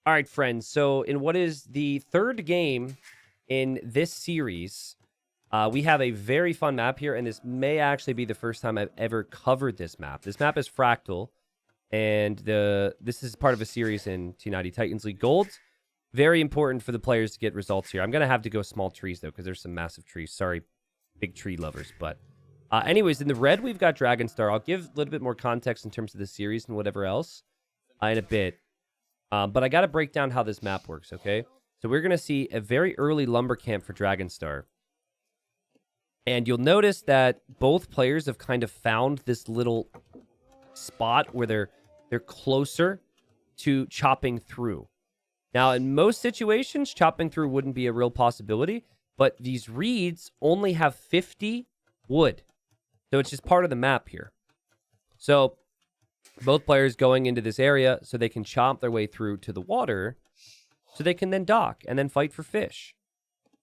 All right, friends. So in what is the third game in this series, we have a very fun map here, and this may actually be the first time I've ever covered this map. This map is Fractal, and this is part of a series in T90 Titans League Gold. Very important for the players to get results here. I'm going to have to go small trees, though, because there's some massive trees. Sorry, big tree lovers. But anyways, in the red, we've got Dragonstar. I'll give a little bit more context in terms of the series and whatever else in a bit. But I got to break down how this map works, okay? So we're going to see a very early lumber camp for Dragonstar. And you'll notice that both players have kind of found this little spot where they're closer to chopping through. Now, in most situations, chopping through wouldn't be a real possibility, but these reeds only have 50 wood. So it's just part of the map here. So both players going into this area so they can chomp their way through to the water so they can then dock and then fight for fish.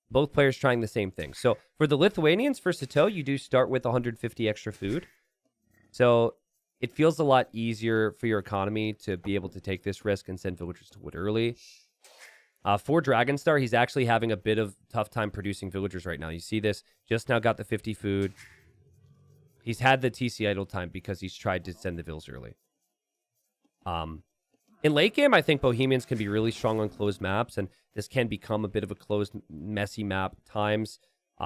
Both players trying the same thing. So for the Lithuanians, for Sato, you do start with 150 extra food. So it feels a lot easier for your economy to be able to take this risk and send villagers to wood early. For Dragonstar, he's actually having a bit of tough time producing villagers right now. You see this, just now got the 50 food. He's had the TC idle time because he's tried to send the vills early. In late game, I think Bohemians can be really strong on closed maps, and this can become a bit of a closed, messy map at times.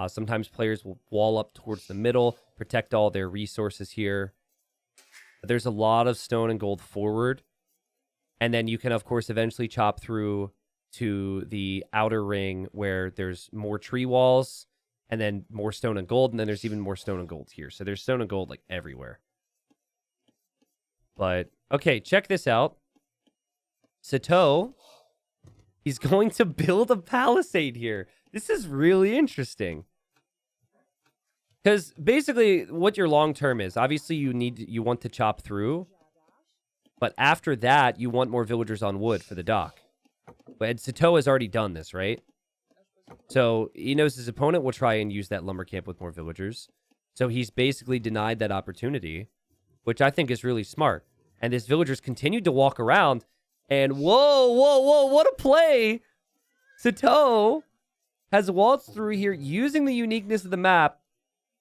Sometimes players will wall up towards the middle, protect all their resources here. There's a lot of stone and gold forward. And then you can, of course, eventually chop through to the outer ring where there's more tree walls and then more stone and gold. And then there's even more stone and gold here. So there's stone and gold like everywhere. But, okay, check this out. Sato, he's going to build a palisade here. This is really interesting. Because basically what your long term is, obviously you want to chop through. But after that, you want more villagers on wood for the dock. But Sato has already done this, right? So he knows his opponent will try and use that lumber camp with more villagers. So he's basically denied that opportunity, which I think is really smart. And his villagers continued to walk around. And whoa, what a play! Sato has waltzed through here using the uniqueness of the map.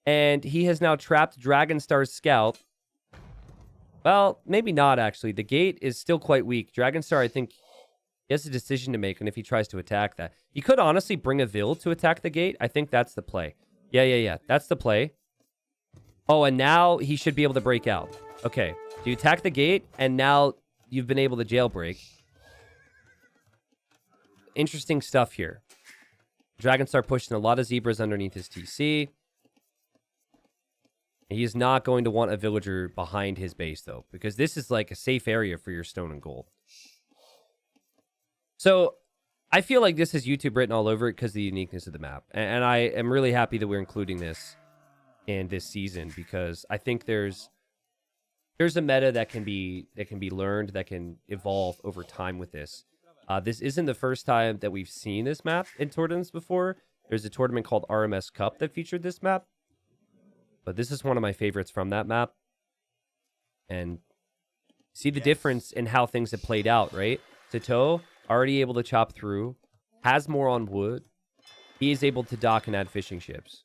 And he has now trapped Dragonstar's scout. Well, maybe not, actually. The gate is still quite weak. Dragonstar, I think, he has a decision to make, and if he tries to attack that. He could honestly bring a Vill to attack the gate. I think that's the play. Yeah. That's the play. Oh, and now he should be able to break out. Okay. So you attack the gate, and now you've been able to jailbreak. Interesting stuff here. Dragonstar pushing a lot of zebras underneath his TC. He is not going to want a villager behind his base, though, because this is like a safe area for your stone and gold. So I feel like this has YouTube written all over it because of the uniqueness of the map. And I am really happy that we're including this in this season because I think there's a meta that can be learned, that can evolve over time with this. This isn't the first time that we've seen this map in tournaments before. There's a tournament called RMS Cup that featured this map. But this is one of my favorites from that map. And see the difference in how things have played out, right? Sato, already able to chop through, has more on wood. He is able to dock and add fishing ships.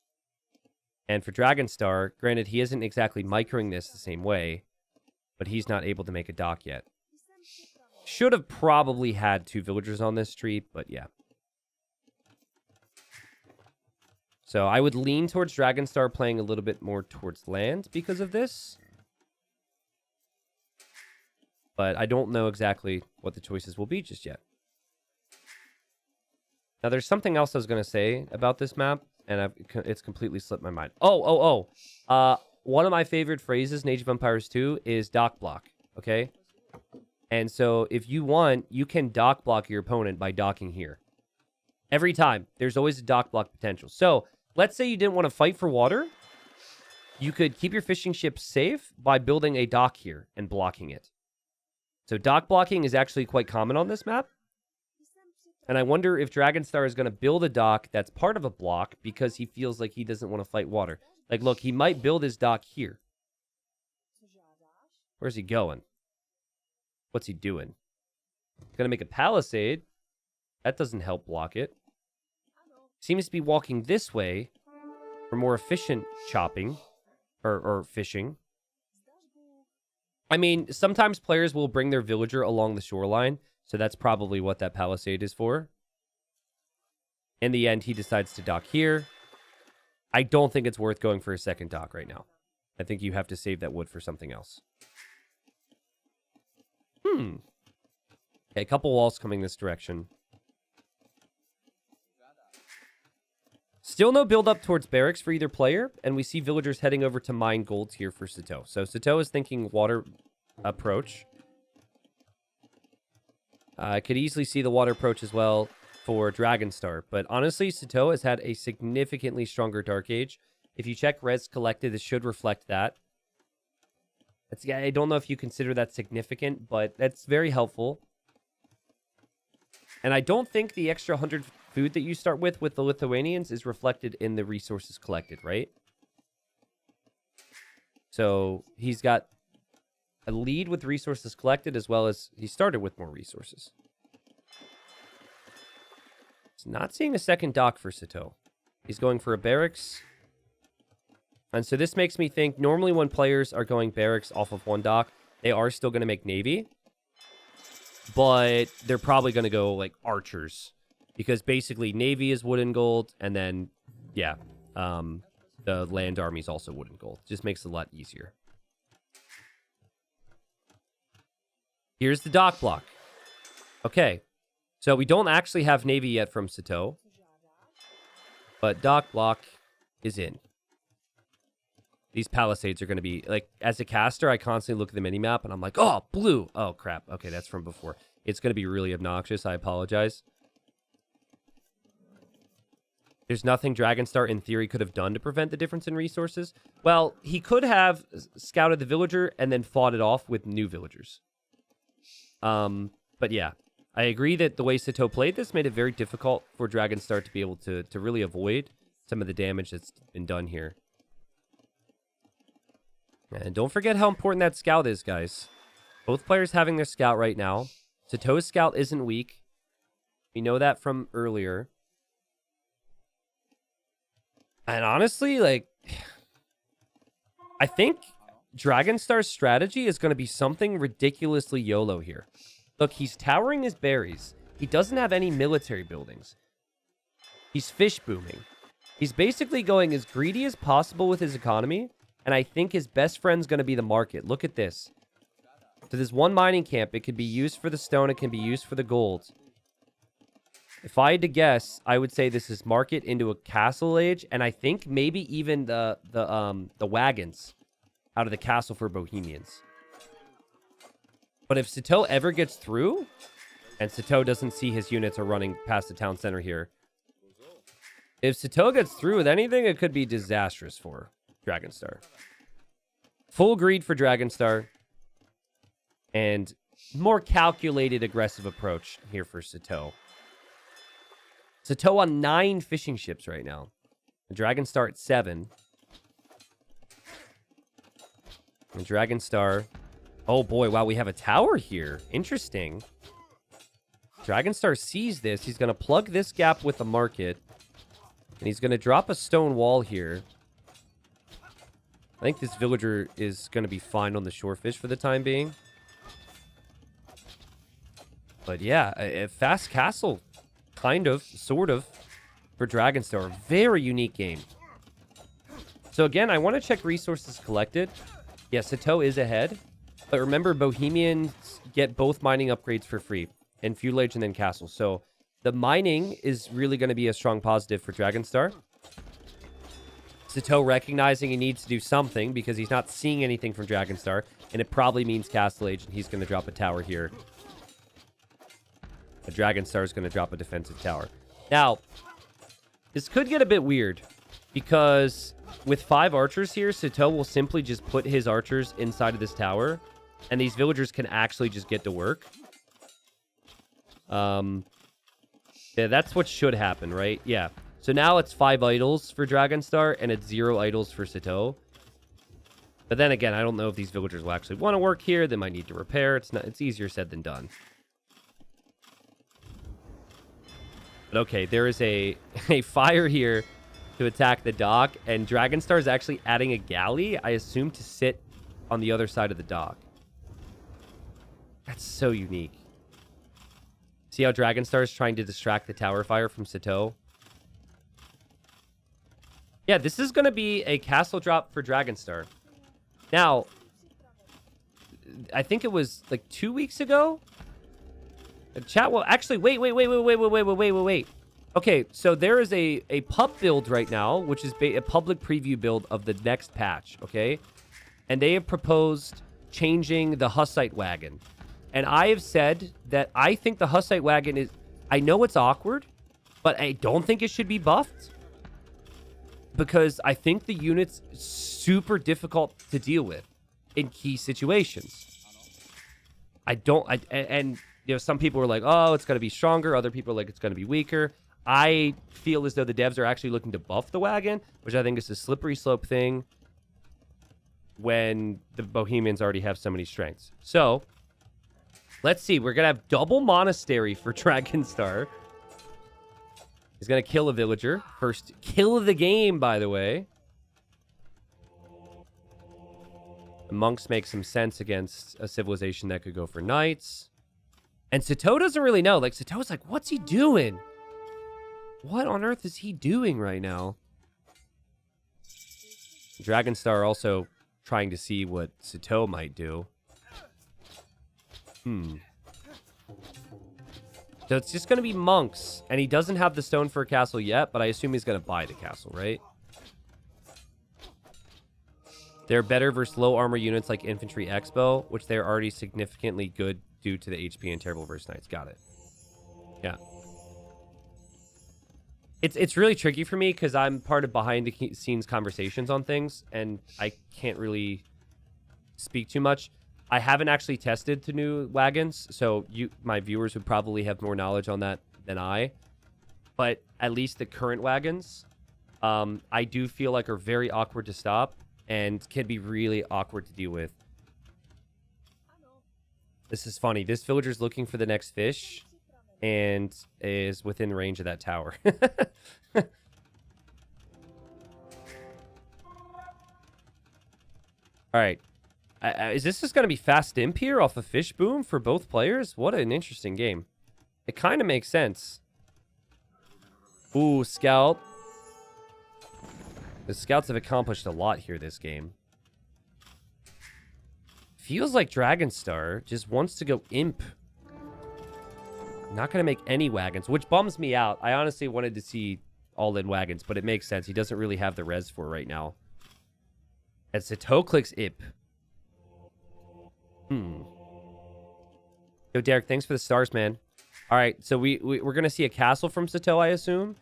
And for Dragonstar, granted, he isn't exactly microing this the same way, but he's not able to make a dock yet. Should have probably had 2 villagers on this street, but yeah. So I would lean towards Dragonstar playing a little bit more towards land because of this. But I don't know exactly what the choices will be just yet. Now, there's something else I was going to say about this map, and it's completely slipped my mind. One of my favorite phrases in Age of Empires 2 is dock block, okay? And so if you want, you can dock block your opponent by docking here. Every time. There's always a dock block potential. So let's say you didn't want to fight for water. You could keep your fishing ship safe by building a dock here and blocking it. So dock blocking is actually quite common on this map. And I wonder if Dragonstar is going to build a dock that's part of a block because he feels like he doesn't want to fight water. Like, look, he might build his dock here. Where's he going? What's he doing? He's going to make a palisade. That doesn't help block it. Seems to be walking this way for more efficient chopping or fishing. I mean, sometimes players will bring their villager along the shoreline, so that's probably what that palisade is for. In the end, he decides to dock here. I don't think it's worth going for a second dock right now. I think you have to save that wood for something else. Okay, a couple walls coming this direction. Still no build up towards barracks for either player, and we see villagers heading over to mine golds here for Sato. So Sato is thinking water approach. I could easily see the water approach as well for Dragonstar, but honestly, Sato has had a significantly stronger Dark Age. If you check res collected, it should reflect that. I don't know if you consider that significant, but that's very helpful. And I don't think the extra 100 food that you start with the Lithuanians is reflected in the resources collected, right? So he's got a lead with resources collected, as well as he started with more resources. He's not seeing a second dock for Sato. He's going for a barracks. And so this makes me think, normally when players are going barracks off of one dock, they are still going to make navy. But they're probably going to go, like, archers. Because basically, navy is wood and gold, and then, yeah, the land army is also wood and gold. Just makes it a lot easier. Here's the dock block. Okay, so we don't actually have navy yet from Sato. But dock block is in. These palisades are going to be, like, as a caster, I constantly look at the minimap, and I'm like, oh, blue. Oh, crap. Okay, that's from before. It's going to be really obnoxious. I apologize. There's nothing Dragonstar, in theory, could have done to prevent the difference in resources. Well, he could have scouted the villager and then fought it off with new villagers. But yeah, I agree that the way Sato played this made it very difficult for Dragonstar to be able to really avoid some of the damage that's been done here. And don't forget how important that scout is, guys. Both players having their scout right now. Sato's scout isn't weak. We know that from earlier. And honestly, like, I think Dragonstar's strategy is going to be something ridiculously YOLO here. Look, he's towering his berries. He doesn't have any military buildings. He's fish booming. He's basically going as greedy as possible with his economy. And I think his best friend's going to be the market. Look at this. So there's one mining camp. It could be used for the stone. It can be used for the gold. If I had to guess, I would say this is market into a castle age. And I think maybe even the wagons out of the castle for Bohemians. But if Sato ever gets through, and Sato doesn't see his units are running past the town center here. If Sato gets through with anything, it could be disastrous for Dragonstar. Full greed for Dragonstar. And more calculated, aggressive approach here for Sato. Sato on 9 fishing ships right now. And Dragonstar at 7. And Dragonstar... Oh boy, wow, we have a tower here. Interesting. Dragonstar sees this. He's going to plug this gap with the market. And he's going to drop a stone wall here. I think this villager is going to be fine on the shorefish for the time being. But yeah, a fast castle. Kind of, sort of, for Dragonstar. Very unique game. So again, I want to check resources collected. Yeah, Sato is ahead. But remember, Bohemians get both mining upgrades for free. And Feudalage and then Castle. So the mining is really going to be a strong positive for Dragonstar. Sato recognizing he needs to do something because he's not seeing anything from Dragonstar. And it probably means Castle Age, and he's going to drop a tower here. A Dragonstar is going to drop a defensive tower. Now, this could get a bit weird. Because with 5 archers here, Sato will simply just put his archers inside of this tower. And these villagers can actually just get to work. Yeah, that's what should happen, right? Yeah. So now it's 5 idols for Dragonstar, and it's 0 idols for Sato. But then again, I don't know if these villagers will actually want to work here. They might need to repair. It's easier said than done. But okay, there is a fire here to attack the dock, and Dragonstar is actually adding a galley, I assume, to sit on the other side of the dock. That's so unique. See how Dragonstar is trying to distract the tower fire from Sito? Yeah, this is going to be a castle drop for Dragonstar. Now, I think it was like 2 weeks ago. Chat, well, actually, wait. Okay, so there is a pup build right now, which is a public preview build of the next patch, okay? And they have proposed changing the Hussite wagon. And I have said that I think the Hussite wagon is... I know it's awkward, but I don't think it should be buffed. Because I think the unit's super difficult to deal with in key situations. And you know, some people are like, oh, it's going to be stronger. Other people are like, it's going to be weaker. I feel as though the devs are actually looking to buff the wagon, which I think is a slippery slope thing when the Bohemians already have so many strengths. So, let's see. We're going to have double monastery for Dragonstar. He's going to kill a villager. First kill of the game, by the way. The monks make some sense against a civilization that could go for knights. And Sito doesn't really know. Like, Sito's like, what's he doing? What on earth is he doing right now? Dragonstar also trying to see what Sito might do. So it's just going to be monks. And he doesn't have the stone for a castle yet, but I assume he's going to buy the castle, right? They're better versus low armor units like Infantry Expo, which they're already significantly good due to the HP and terrible versus knights. Got it. Yeah. It's really tricky for me because I'm part of behind the scenes conversations on things, and I can't really speak too much. I haven't actually tested the new wagons, so my viewers would probably have more knowledge on that than I. But at least the current wagons, I do feel like are very awkward to stop and can be really awkward to deal with. This is funny. This villager's looking for the next fish and is within range of that tower. All right. Is this just going to be fast imp here off a fish boom for both players? What an interesting game. It kind of makes sense. Ooh, scout. The scouts have accomplished a lot here this game. Feels like Dragonstar just wants to go imp. Not going to make any wagons, which bums me out. I honestly wanted to see all-in wagons, but it makes sense. He doesn't really have the res for right now. And Sito clicks imp. Yo, Derek, thanks for the stars, man. All right, so we're going to see a castle from Sito, I assume,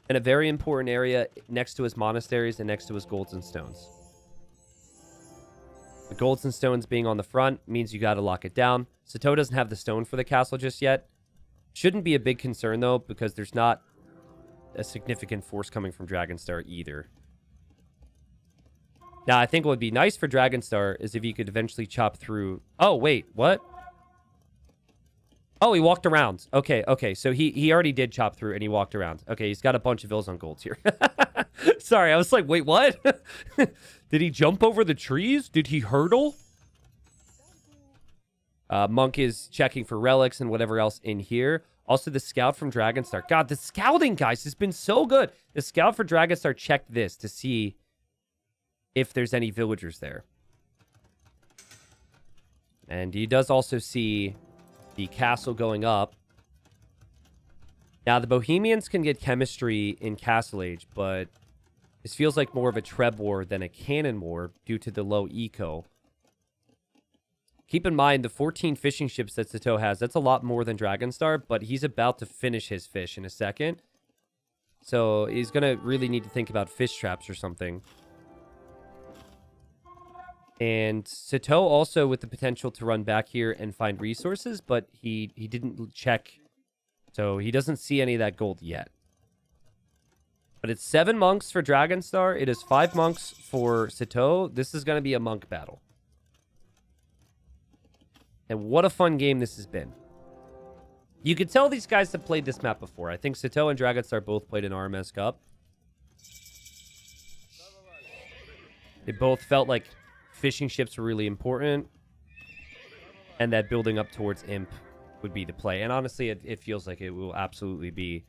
in a very important area next to his monasteries and next to his golds and stones. The golds and stones being on the front means you got to lock it down. Sito doesn't have the stone for the castle just yet. Shouldn't be a big concern, though, because there's not a significant force coming from Dragonstar either. Now, I think what would be nice for Dragonstar is if he could eventually chop through... Oh, wait, what? Oh, he walked around. Okay, so he already did chop through and he walked around. Okay, he's got a bunch of vills on golds here. Sorry, I was like, wait, what? Did he jump over the trees? Did he hurdle? Monk is checking for relics and whatever else in here. Also, the scout from Dragonstar. God, the scouting, guys, has been so good. The scout for Dragonstar checked this to see if there's any villagers there. And he does also see the castle going up. Now, the Bohemians can get chemistry in Castle Age, but this feels like more of a Treb war than a Cannon war due to the low eco. Keep in mind, the 14 fishing ships that Sito has, that's a lot more than Dragonstar, but he's about to finish his fish in a second. So he's going to really need to think about fish traps or something. And Sito also with the potential to run back here and find resources, but he didn't check. So he doesn't see any of that gold yet. But it's 7 monks for Dragonstar. It is 5 monks for Sito. This is going to be a monk battle. And what a fun game this has been. You could tell these guys have played this map before. I think Sato and Dragonstar both played an RMS Cup. They both felt like fishing ships were really important, and that building up towards Imp would be the play. And honestly, it feels like it will absolutely be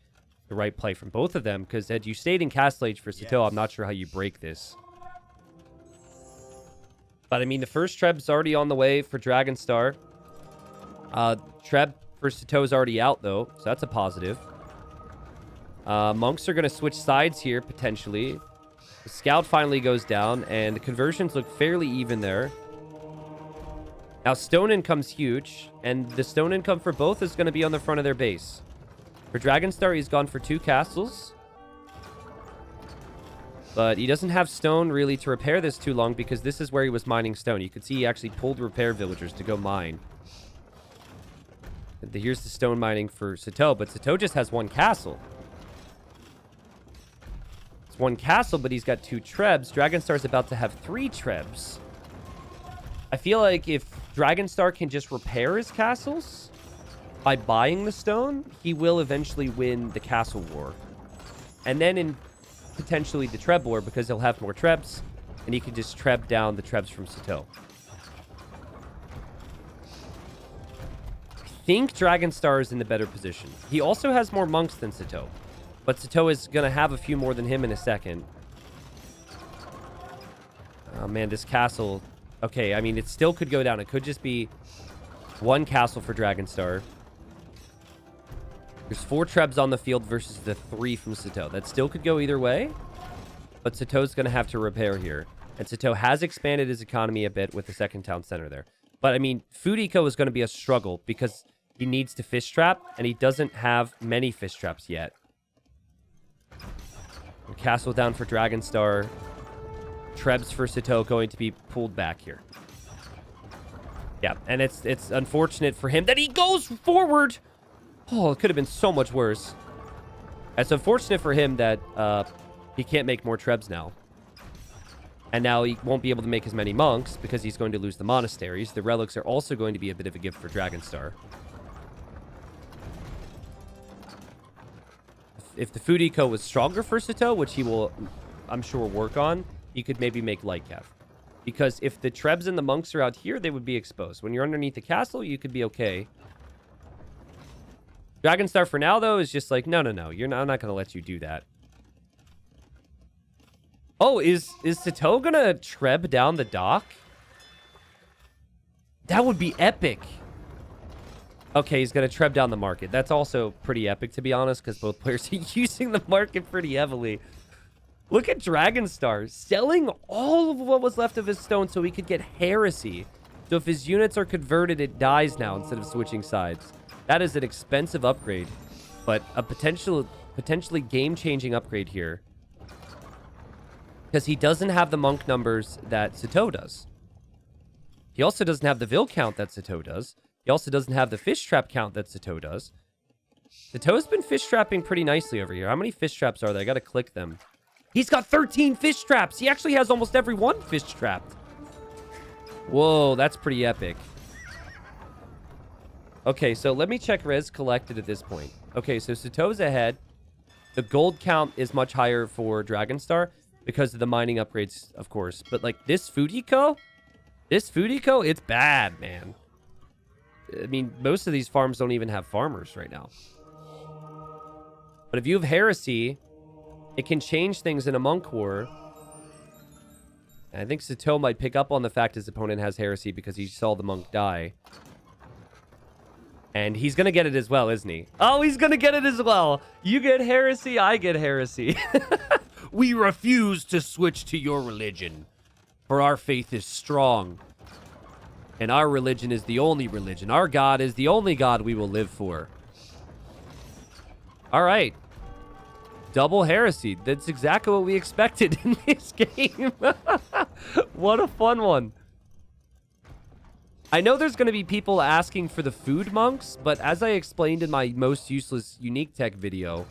the right play from both of them, because had you stayed in Castle Age for Sato, I'm not sure how you break this. But I mean, the first Treb's already on the way for Dragonstar. Treb for Sato is already out, though, so that's a positive. Monks are going to switch sides here, potentially. The Scout finally goes down, and the conversions look fairly even there. Now, stone income's huge, and the stone income for both is going to be on the front of their base. For Dragonstar, he's gone for 2 castles. But he doesn't have stone, really, to repair this too long, because this is where he was mining stone. You could see he actually pulled repair villagers to go mine. And here's the stone mining for Sato, but Sato just has 1 castle. It's 1 castle, but he's got 2 Trebs. Dragonstar's about to have 3 Trebs. I feel like if Dragonstar can just repair his castles by buying the stone, he will eventually win the castle war. And then in potentially the Treb war, because he'll have more Trebs, and he can just Treb down the Trebs from Sato. I think Dragonstar is in the better position. He also has more monks than Sato, but Sato is going to have a few more than him in a second. Oh man, this castle... Okay, I mean, it still could go down. It could just be 1 castle for Dragonstar. There's 4 Trebs on the field versus the 3 from Sato. That still could go either way, but Sato's going to have to repair here. And Sato has expanded his economy a bit with the 2nd town center there. But, I mean, food eco is going to be a struggle because he needs to fish trap, and he doesn't have many fish traps yet. And castle down for Dragonstar. Trebs for Sato going to be pulled back here. Yeah, and it's unfortunate for him that he goes forward. Oh, it could have been so much worse. It's unfortunate for him that he can't make more Trebs now. And now he won't be able to make as many monks because he's going to lose the monasteries. The relics are also going to be a bit of a gift for Dragonstar. If the food eco was stronger for Sato, which he will, I'm sure, work on, he could maybe make light cav. Because if the Trebs and the monks are out here, they would be exposed. When you're underneath the castle, you could be okay. Dragonstar for now, though, is just like, no. I'm not going to let you do that. Oh, is Sato going to Treb down the dock? That would be epic. Okay, he's going to Treb down the market. That's also pretty epic, to be honest, because both players are using the market pretty heavily. Look at Dragonstar selling all of what was left of his stone so he could get heresy. So if his units are converted, it dies now instead of switching sides. That is an expensive upgrade, but a potentially game-changing upgrade here. Because he doesn't have the monk numbers that Sato does. He also doesn't have the Vil count that Sato does. He also doesn't have the fish trap count that Sato does. Sato's been fish trapping pretty nicely over here. How many fish traps are there? I gotta click them. He's got 13 fish traps. He actually has almost every one fish trapped. Whoa, that's pretty epic. Okay, so let me check res collected at this point. Okay, so Sato's ahead. The gold count is much higher for Dragonstar because of the mining upgrades, of course. But, like, this food eco, it's bad, man. I mean, most of these farms don't even have farmers right now. But if you have heresy, it can change things in a monk war. And I think Sato might pick up on the fact his opponent has heresy because he saw the monk die. And he's going to get it as well, isn't he? Oh, he's going to get it as well. You get heresy, I get heresy. We refuse to switch to your religion, for our faith is strong. And our religion is the only religion. Our God is the only God we will live for. All right. Double heresy. That's exactly what we expected in this game. What a fun one. I know there's going to be people asking for the food monks, but as I explained in my most useless unique tech video,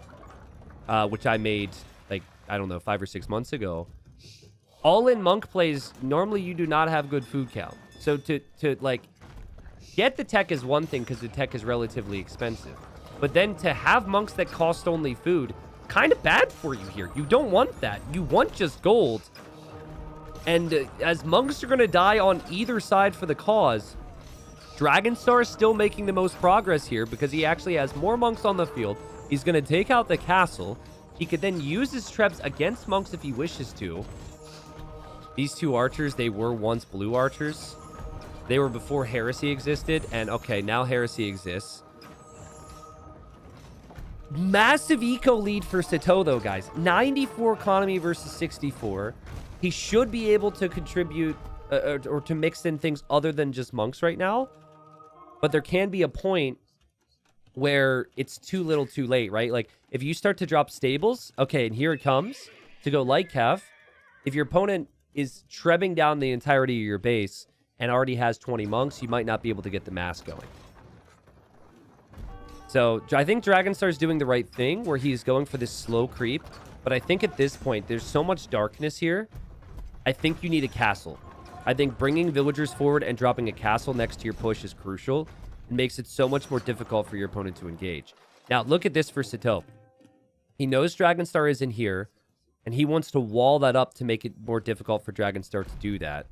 which I made, like, I don't know, 5 or 6 months ago, all-in monk plays, normally you do not have good food count. So to like, get the tech is one thing because the tech is relatively expensive. But then to have monks that cost only food, kind of bad for you here. You don't want that. You want just gold. And as monks are going to die on either side for the cause, Dragonstar is still making the most progress here because he actually has more monks on the field. He's going to take out the castle. He could then use his trebs against monks if he wishes to. These two archers, they were once blue archers. They were before heresy existed. And okay, now heresy exists. Massive eco lead for Sito, though, guys. 94 economy versus 64. He should be able to contribute or to mix in things other than just monks right now. But there can be a point where it's too little too late, right? Like, if you start to drop stables, okay, and here it comes to go light cav. If your opponent is trebbing down the entirety of your base and already has 20 monks, you might not be able to get the mass going. So I think Dragonstar is doing the right thing where he's going for this slow creep. But I think at this point, there's so much darkness here. I think you need a castle. I think bringing villagers forward and dropping a castle next to your push is crucial. It makes it so much more difficult for your opponent to engage. Now, look at this for Sito. He knows Dragonstar is in here, and he wants to wall that up to make it more difficult for Dragonstar to do that.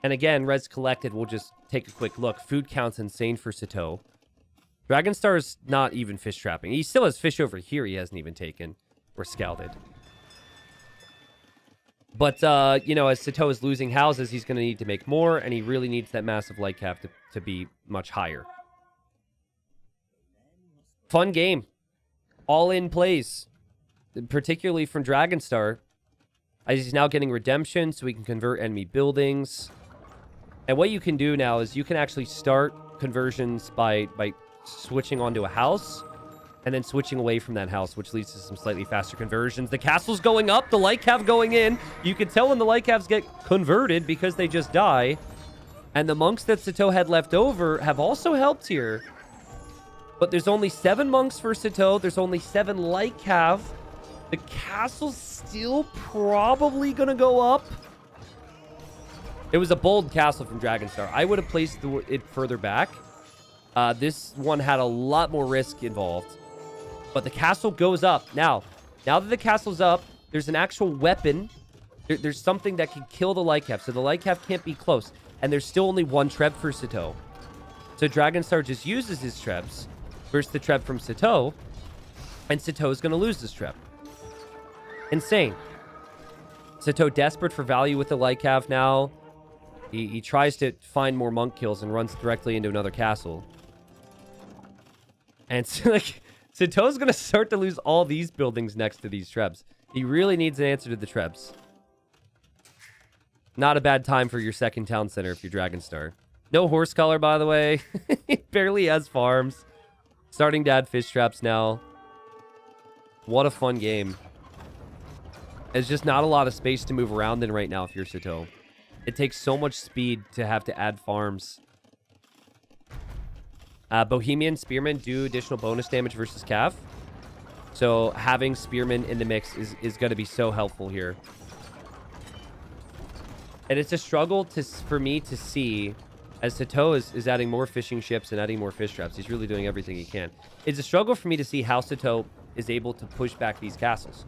And again, Res Collected, we'll just take a quick look. Food count's insane for Sito. Dragonstar is not even fish trapping. He still has fish over here he hasn't even taken or scalded. But, you know, as Sito is losing houses, he's going to need to make more, and he really needs that massive light cap to be much higher. Fun game. All in plays, particularly from Dragonstar. As he's now getting redemption, so he can convert enemy buildings. And what you can do now is you can actually start conversions by switching onto a house and then switching away from that house, which leads to some slightly faster conversions. The castle's going up, the light cav going in. You can tell when the light cavs get converted because they just die. And the monks that Sito had left over have also helped here. But there's only 7 monks for Sito. There's only 7 light cav. The castle's still probably going to go up. It was a bold castle from Dragonstar. I would have placed it further back. This one had a lot more risk involved. But the castle goes up. Now that the castle's up, there's an actual weapon. There's something that can kill the light cav. So the light cav can't be close. And there's still only 1 treb for Sito. So Dragonstar just uses his trebs versus the treb from Sito. And Sito is going to lose this treb. Insane. Sito desperate for value with the light cav now. He tries to find more monk kills and runs directly into another castle. And so, like, Sito's going to start to lose all these buildings next to these trebs. He really needs an answer to the trebs. Not a bad time for your second town center if you're Dragonstar. No horse color, by the way. He barely has farms. Starting to add fish traps now. What a fun game. There's just not a lot of space to move around in right now if you're Sito. It takes so much speed to have to add farms. Bohemian Spearmen do additional bonus damage versus Cav. So having Spearmen in the mix is going to be so helpful here. And it's a struggle for me to see as Sito is adding more fishing ships and adding more fish traps. He's really doing everything he can. It's a struggle for me to see how Sito is able to push back these castles.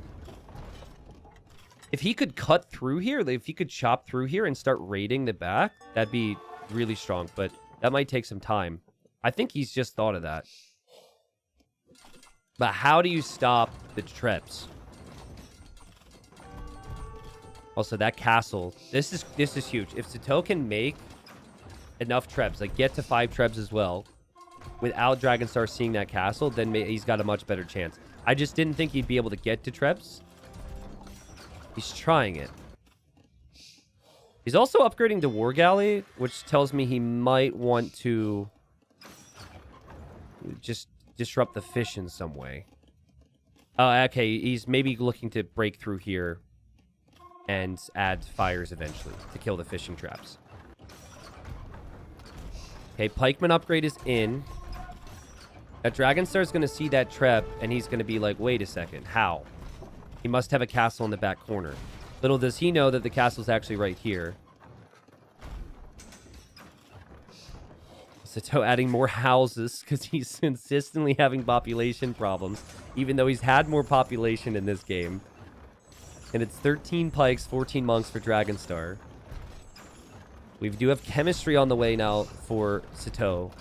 If he could cut through here, if he could chop through here and start raiding the back, that'd be really strong. But that might take some time. I think he's just thought of that. But how do you stop the trebs? Also, that castle. This is huge. If Sito can make enough trebs, like get to 5 trebs as well, without Dragonstar seeing that castle, then he's got a much better chance. I just didn't think he'd be able to get to trebs. He's trying it. He's also upgrading to War Galley, which tells me he might want to just disrupt the fish in some way. Okay, he's maybe looking to break through here and add fires eventually to kill the fishing traps. Okay, Pikeman upgrade is in. That Dragonstar is going to see that trap, and he's going to be like, wait a second, how? He must have a castle in the back corner. Little does he know that the castle's actually right here. Sato adding more houses because he's consistently having population problems, even though he's had more population in this game. And it's 13 pikes, 14 monks for Dragonstar. We do have chemistry on the way now for Sato.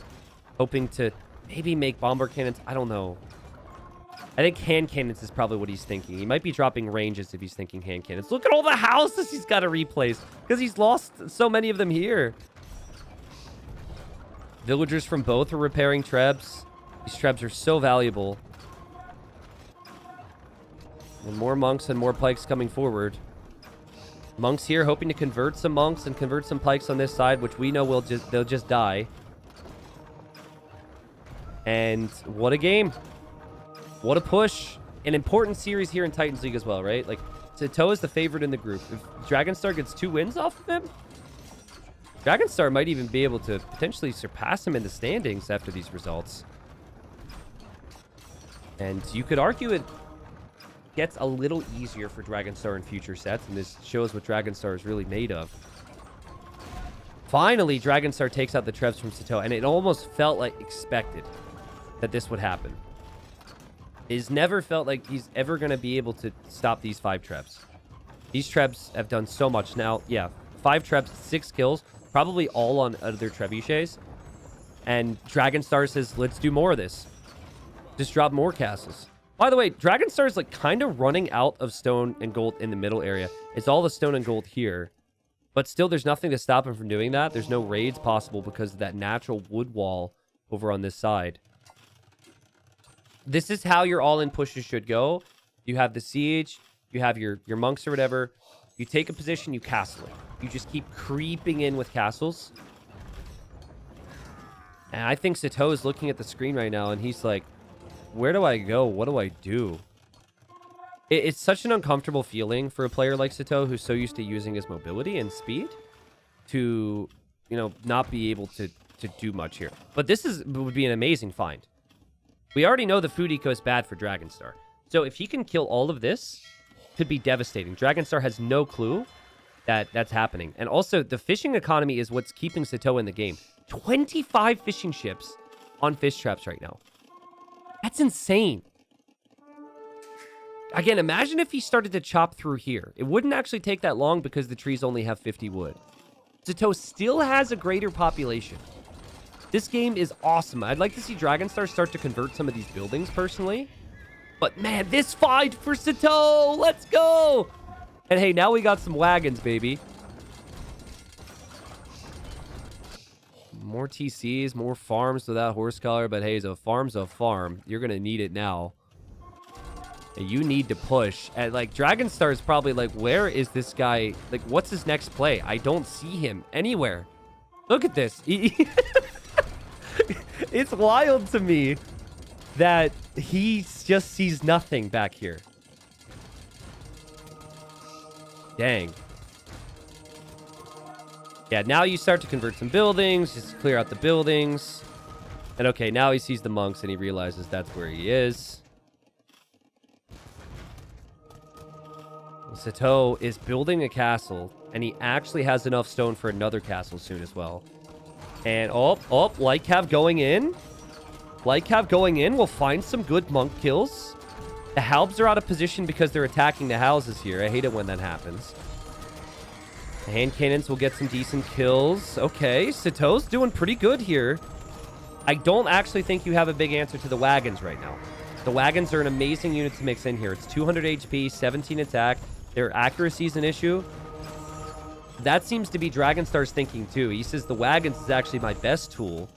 Hoping to maybe make bomber cannons. I don't know. I think hand cannons is probably what he's thinking. He might be dropping ranges if he's thinking hand cannons. Look at all the houses he's got to replace because he's lost so many of them here. Villagers from both are repairing trebs. These trebs are so valuable. And more monks and more pikes coming forward. Monks here hoping to convert some monks and convert some pikes on this side, which we know they'll just die. And what a game. What a push. An important series here in Titans League as well, right? Like, Sato is the favorite in the group. If Dragonstar gets 2 wins off of him, Dragonstar might even be able to potentially surpass him in the standings after these results. And you could argue it gets a little easier for Dragonstar in future sets, and this shows what Dragonstar is really made of. Finally, Dragonstar takes out the trebs from Sato, and it almost felt like expected that this would happen. It's never felt like he's ever going to be able to stop these 5 trebs. These trebs have done so much. Now, yeah, 5 trebs, 6 kills, probably all on other trebuchets. And Dragonstar says, let's do more of this. Just drop more castles. By the way, Dragonstar is like kind of running out of stone and gold in the middle area. It's all the stone and gold here. But still, there's nothing to stop him from doing that. There's no raids possible because of that natural wood wall over on this side. This is how your all-in pushes should go. You have the siege, you have your monks or whatever. You take a position, you castle it. You just keep creeping in with castles. And I think Sato is looking at the screen right now, and he's like, where do I go? What do I do? It's such an uncomfortable feeling for a player like Sato, who's so used to using his mobility and speed, to, you know, not be able to do much here. But this would be an amazing find. We already know the food eco is bad for Dragonstar. So if he can kill all of this, could be devastating. Dragonstar has no clue that that's happening. And also, the fishing economy is what's keeping Sato in the game. 25 fishing ships on fish traps right now. That's insane. Again, imagine if he started to chop through here. It wouldn't actually take that long because the trees only have 50 wood. Sato still has a greater population. This game is awesome. I'd like to see Dragonstar start to convert some of these buildings personally. But man, this fight for Sato! Let's go! And hey, now we got some wagons, baby. More TCs, more farms without horse collar. But hey, a farm's a farm. You're going to need it now. And you need to push. And like, Dragonstar is probably like, where is this guy? Like, what's his next play? I don't see him anywhere. Look at this. It's wild to me that he just sees nothing back here. Dang. Yeah, now you start to convert some buildings, just clear out the buildings. And okay, now he sees the monks and he realizes that's where he is. Sato is building a castle, and he actually has enough stone for another castle soon as well. And Lycav going in. Lycav going in will find some good monk kills. The Halbs are out of position because they're attacking the houses here. I hate it when that happens. The hand cannons will get some decent kills. Okay, Sato's doing pretty good here. I don't actually think you have a big answer to the wagons right now. The wagons are an amazing unit to mix in here. It's 200 HP, 17 attack. Their accuracy is an issue. That seems to be Dragonstar's thinking too. He says the wagons is actually my best tool.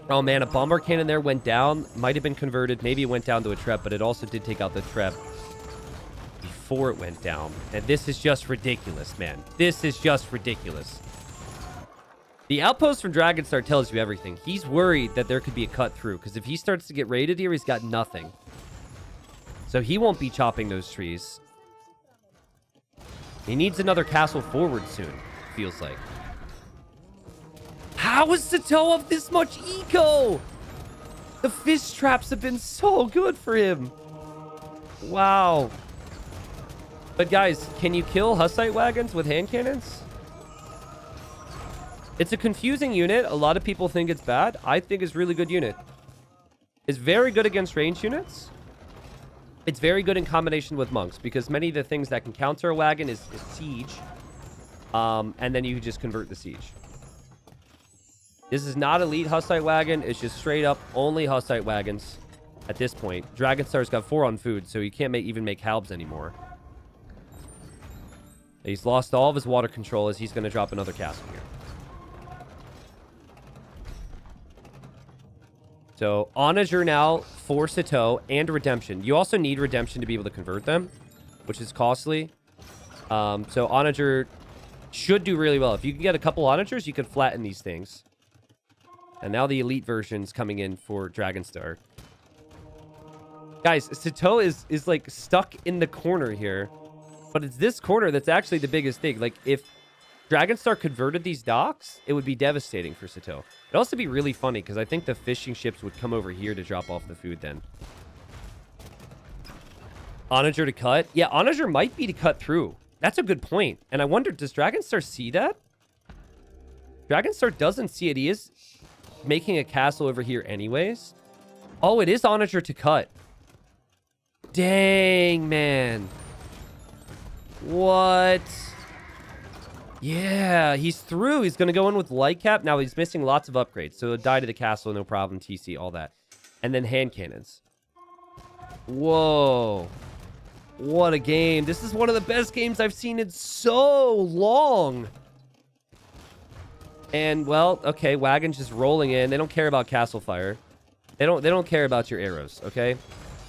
Oh man, a bomber cannon there went down. Might have been converted. Maybe it went down to a trep, but it also did take out the trep before it went down. And this is just ridiculous, man. This is just ridiculous. The outpost from Dragonstar tells you everything. He's worried that there could be a cut through, because if he starts to get raided here, he's got nothing. So he won't be chopping those trees. He needs another castle forward soon, feels like. How is Sato of this much eco? The fish traps have been so good for him. Wow. But guys, can you kill Hussite wagons with hand cannons? It's a confusing unit. A lot of people think it's bad. I think it's a really good unit. It's very good against ranged units. It's very good in combination with monks, because many of the things that can counter a wagon is siege. And then you just convert the siege. This is not elite Hussite wagon. It's just straight up only Hussite wagons at this point. Dragonstar's got 4 on food, so he can't even make halbs anymore. He's lost all of his water control as he's going to drop another castle here. So, Onager now for Sito and Redemption. You also need Redemption to be able to convert them, which is costly. So, Onager should do really well. If you can get a couple Onagers, you can flatten these things. And now the elite version's coming in for Dragonstar. Guys, Sito is like stuck in the corner here. But it's this corner that's actually the biggest thing. Like, if Dragonstar converted these docks, it would be devastating for Sito. It'd also be really funny, because I think the fishing ships would come over here to drop off the food then. Onager to cut? Yeah, Onager might be to cut through. That's a good point. And I wonder, does Dragonstar see that? Dragonstar doesn't see it. He is making a castle over here anyways. Oh, it is Onager to cut. Dang, man. What? Yeah, he's through. He's going to go in with light cap. Now he's missing lots of upgrades. So he'll die to the castle, no problem. TC, all that. And then hand cannons. Whoa. What a game. This is one of the best games I've seen in so long. And, well, okay, wagons just rolling in. They don't care about castle fire. They don't care about your arrows, okay?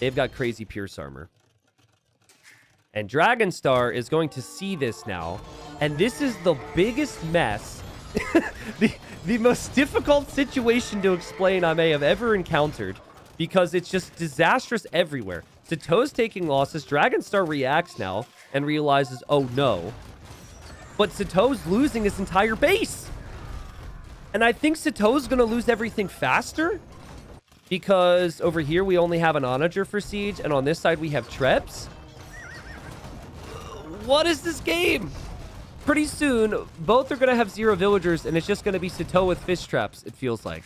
They've got crazy pierce armor. And Dragonstar is going to see this now. And this is the biggest mess. the most difficult situation to explain I may have ever encountered. Because it's just disastrous everywhere. Sito's taking losses. Dragonstar reacts now and realizes, oh no. But Sito's losing his entire base. And I think Sito's going to lose everything faster. Because over here we only have an Onager for siege. And on this side we have Trebs. What is this game? Pretty soon, both are going to have 0 villagers, and it's just going to be Sito with fish traps, it feels like.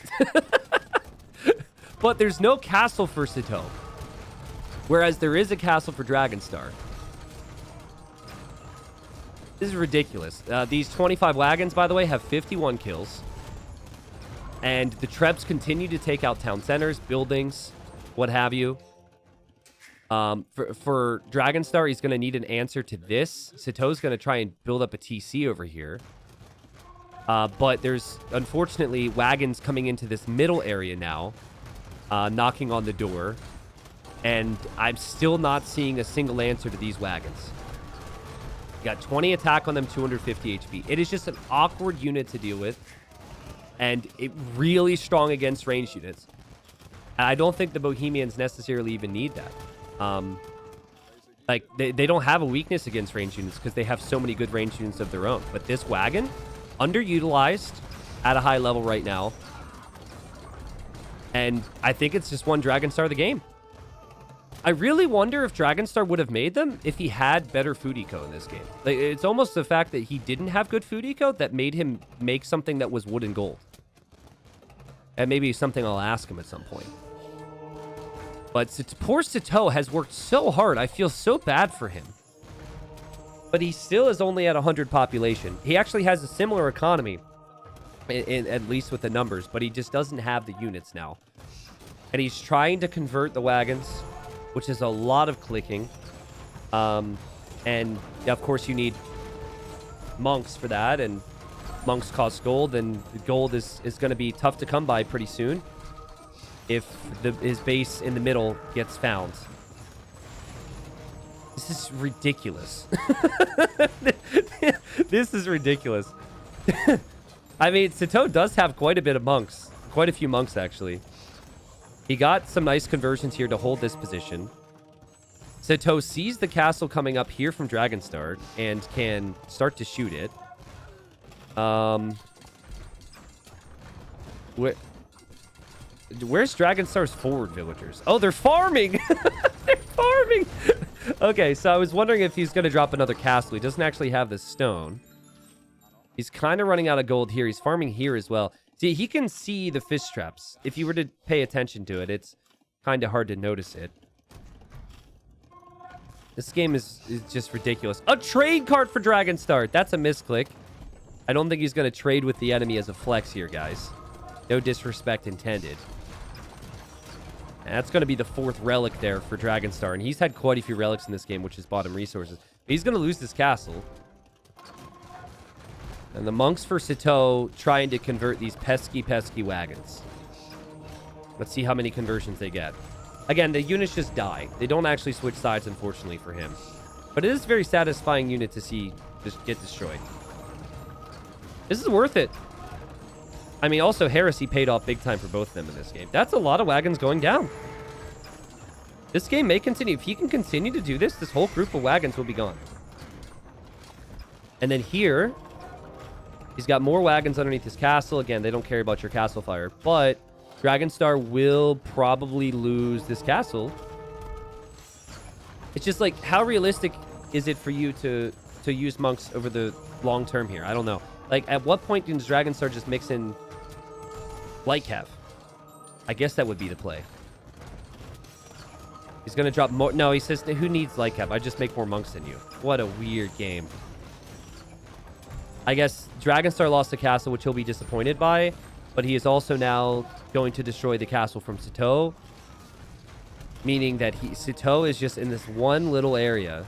But there's no castle for Sito. Whereas there is a castle for Dragonstar. This is ridiculous. These 25 wagons, by the way, have 51 kills. And the Trebs continue to take out town centers, buildings, what have you. For Dragonstar, he's going to need an answer to this. Sito's going to try and build up a TC over here. But there's, unfortunately, wagons coming into this middle area now, knocking on the door. And I'm still not seeing a single answer to these wagons. You got 20 attack on them, 250 HP. It is just an awkward unit to deal with. And it really strong against ranged units. I don't think the Bohemians necessarily even need that. Like, they don't have a weakness against ranged units because they have so many good ranged units of their own. But this wagon, underutilized at a high level right now. And I think it's just one Dragonstar the game. I really wonder if Dragonstar would have made them if he had better food eco in this game. Like, it's almost the fact that he didn't have good food eco that made him make something that was wood and gold. And maybe something I'll ask him at some point. But poor Sito has worked so hard. I feel so bad for him. But he still is only at 100 population. He actually has a similar economy, at least with the numbers, but he just doesn't have the units now. And he's trying to convert the wagons, which is a lot of clicking. And, of course, you need monks for that, and monks cost gold, and gold is going to be tough to come by pretty soon. If his base in the middle gets found. This is ridiculous. This is ridiculous. I mean, Sito does have quite a bit of monks. Quite a few monks, actually. He got some nice conversions here to hold this position. Sito sees the castle coming up here from Dragonstar and can start to shoot it. Where's Dragonstar's forward villagers? Oh, they're farming! They're farming! Okay, so I was wondering if he's going to drop another castle. He doesn't actually have the stone. He's kind of running out of gold here. He's farming here as well. See, he can see the fish traps. If you were to pay attention to it, it's kind of hard to notice it. This game is just ridiculous. A trade card for Dragonstar. That's a misclick. I don't think he's going to trade with the enemy as a flex here, guys. No disrespect intended. And that's going to be the 4th relic there for Dragonstar. And he's had quite a few relics in this game, which has bought him resources. But he's going to lose this castle. And the monks for Sito trying to convert these pesky, pesky wagons. Let's see how many conversions they get. Again, the units just die. They don't actually switch sides, unfortunately, for him. But it is a very satisfying unit to see just get destroyed. This is worth it. I mean, also, Heresy paid off big time for both of them in this game. That's a lot of wagons going down. This game may continue. If he can continue to do this whole group of wagons will be gone. And then here, he's got more wagons underneath his castle. Again, they don't care about your castle fire. But Dragonstar will probably lose this castle. It's just like, how realistic is it for you to use monks over the long term here? I don't know. Like, at what point does Dragonstar just mix in Lightcav? I guess that would be the play. He's going to drop more. No, he says, who needs Lightcav? I just make more monks than you. What a weird game. I guess Dragonstar lost the castle, which he'll be disappointed by. But he is also now going to destroy the castle from Sito. Meaning that Sito is just in this one little area.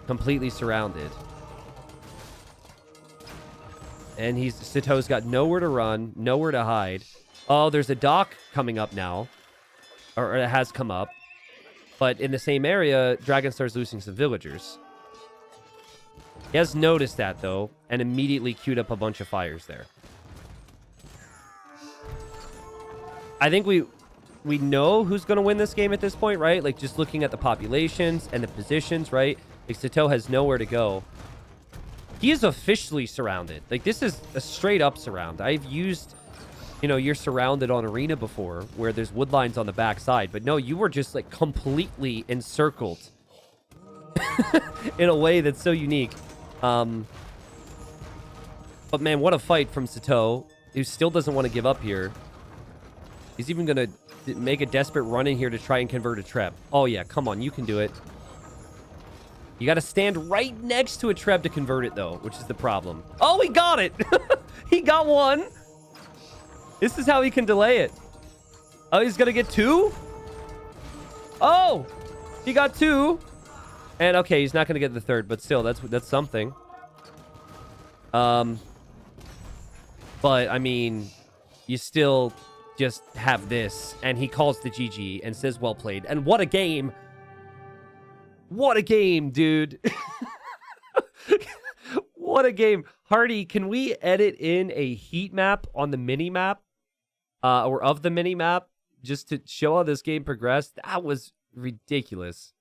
Completely surrounded. And Sito's got nowhere to run, nowhere to hide. Oh, there's a dock coming up now. Or it has come up. But in the same area, Dragonstar's losing some villagers. He has noticed that, though, and immediately queued up a bunch of fires there. I think we know who's going to win this game at this point, right? Like, just looking at the populations and the positions, right? Like, Sito has nowhere to go. He is officially surrounded. Like, this is a straight-up surround. I've used, you're surrounded on Arena before, where there's wood lines on the backside. But no, you were just, like, completely encircled. In a way that's so unique. But, man, what a fight from Sito, who still doesn't want to give up here. He's even going to make a desperate run in here to try and convert a Treb. Oh, yeah, come on, you can do it. You got to stand right next to a Treb to convert it, though, which is the problem. Oh, he got it! He got one! This is how he can delay it. Oh, he's going to get 2? Oh! He got 2. And, okay, he's not going to get the 3rd, but still, that's something. But, I mean, you still just have this, and he calls the GG and says, well played. And what a game! What a game, dude. What a game. Hardy, can we edit in a heat map on the mini map? Or of the mini map? Just to show how this game progressed? That was ridiculous.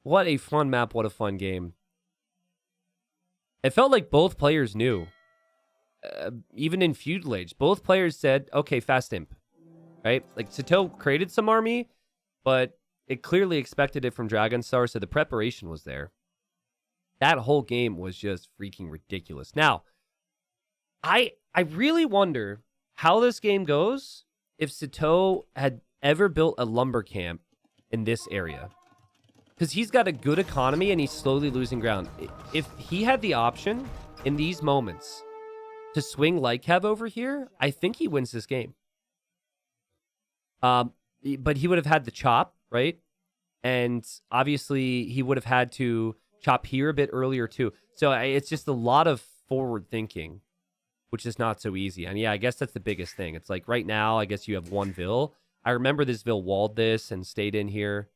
What a fun map. What a fun game. It felt like both players knew. Even in Feudal Age, both players said, okay, fast imp. Right? Like, Sito created some army, but it clearly expected it from Dragonstar, so the preparation was there. That whole game was just freaking ridiculous. Now, I really wonder how this game goes if Sito had ever built a lumber camp in this area. Because he's got a good economy and he's slowly losing ground. If he had the option in these moments to swing Lightcav over here, I think he wins this game. But he would have had the chop, right? And obviously, he would have had to chop here a bit earlier, too. So it's just a lot of forward thinking, which is not so easy. And yeah, I guess that's the biggest thing. It's like right now, I guess you have one Vil. I remember this Vil walled this and stayed in here.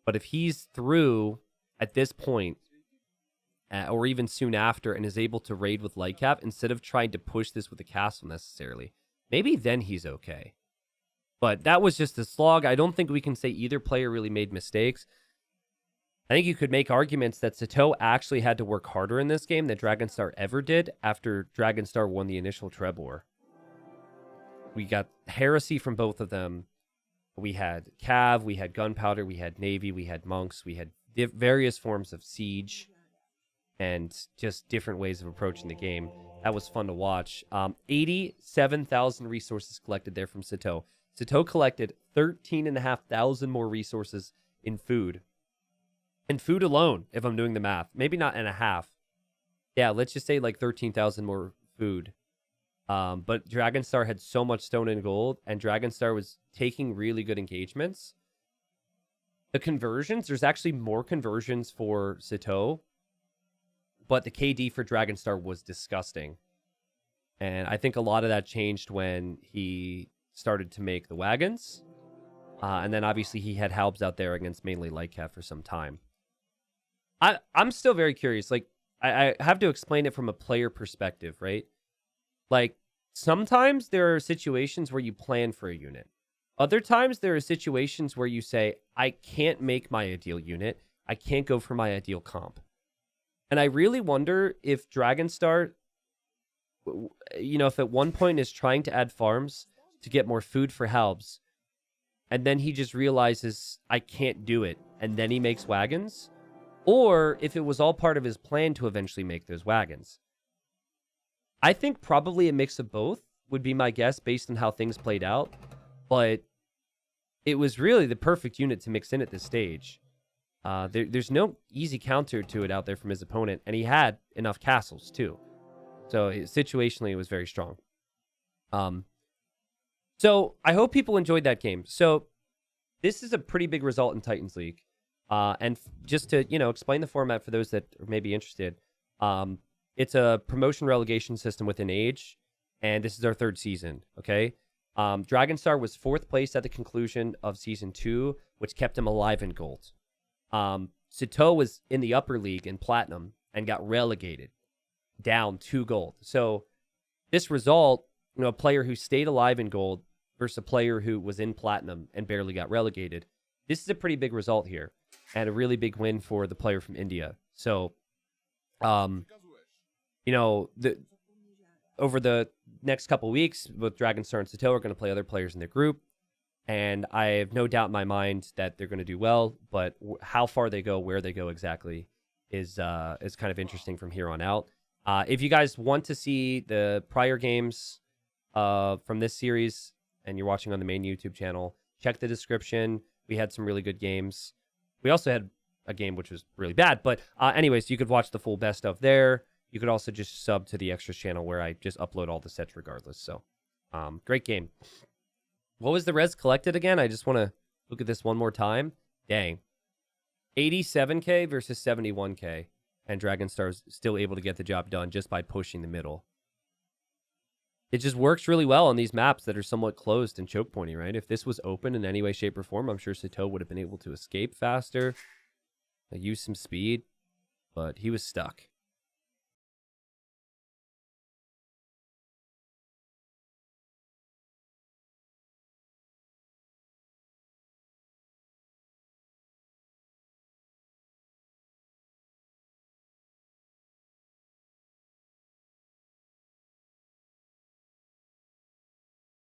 But if he's through at this point, or even soon after, and is able to raid with Lightcav, instead of trying to push this with a castle necessarily, maybe then he's okay. But that was just a slog. I don't think we can say either player really made mistakes. I think you could make arguments that Sito actually had to work harder in this game than Dragonstar ever did after Dragonstar won the initial Treb War. We got heresy from both of them. We had Cav, we had gunpowder, we had navy, we had monks, we had various forms of siege. and just different ways of approaching the game. That was fun to watch. 87,000 resources collected there from Sito. Sito collected 13,500 more resources in food. In food alone, if I'm doing the math. Maybe not and a half. Yeah, let's just say like 13,000 more food. But Dragonstar had so much stone and gold, and Dragonstar was taking really good engagements. The conversions, there's actually more conversions for Sito, but the KD for Dragonstar was disgusting. And I think a lot of that changed when he started to make the wagons. And then obviously he had Halbs out there against mainly Lightcat for some time. I'm still very curious. Like, I have to explain it from a player perspective, right? Like, sometimes there are situations where you plan for a unit. Other times there are situations where you say, I can't make my ideal unit. I can't go for my ideal comp. And I really wonder if Dragonstar, if at one point is trying to add farms to get more food for Halbs, and then he just realizes, I can't do it, and then he makes wagons, or if it was all part of his plan to eventually make those wagons. I think probably a mix of both would be my guess based on how things played out, but it was really the perfect unit to mix in at this stage. There's no easy counter to it out there from his opponent, and he had enough castles too. So situationally, it was very strong. So I hope people enjoyed that game. So this is a pretty big result in Titans League. And just to, explain the format for those that are maybe interested, it's a promotion relegation system within Age, and this is our third season, okay? Dragonstar was 4th place at the conclusion of Season 2, which kept him alive in gold. Sito was in the upper league in Platinum and got relegated down 2 gold. So this result, a player who stayed alive in gold versus a player who was in Platinum and barely got relegated, this is a pretty big result here and a really big win for the player from India. So, over the next couple weeks, both Dragonstar and Sito are going to play other players in their group. And I have no doubt in my mind that they're going to do well, but how far they go, where they go exactly is kind of interesting from here on out. If you guys want to see the prior games from this series and you're watching on the main YouTube channel, check the description. We had some really good games. We also had a game which was really bad, but anyways, you could watch the full best of there. You could also just sub to the extras channel where I just upload all the sets regardless. So great game. What was the res collected again? I just want to look at this one more time. Dang. 87k versus 71k. And Dragonstar's still able to get the job done just by pushing the middle. It just works really well on these maps that are somewhat closed and choke pointy, right? If this was open in any way, shape, or form, I'm sure Sito would have been able to escape faster, use some speed, but he was stuck.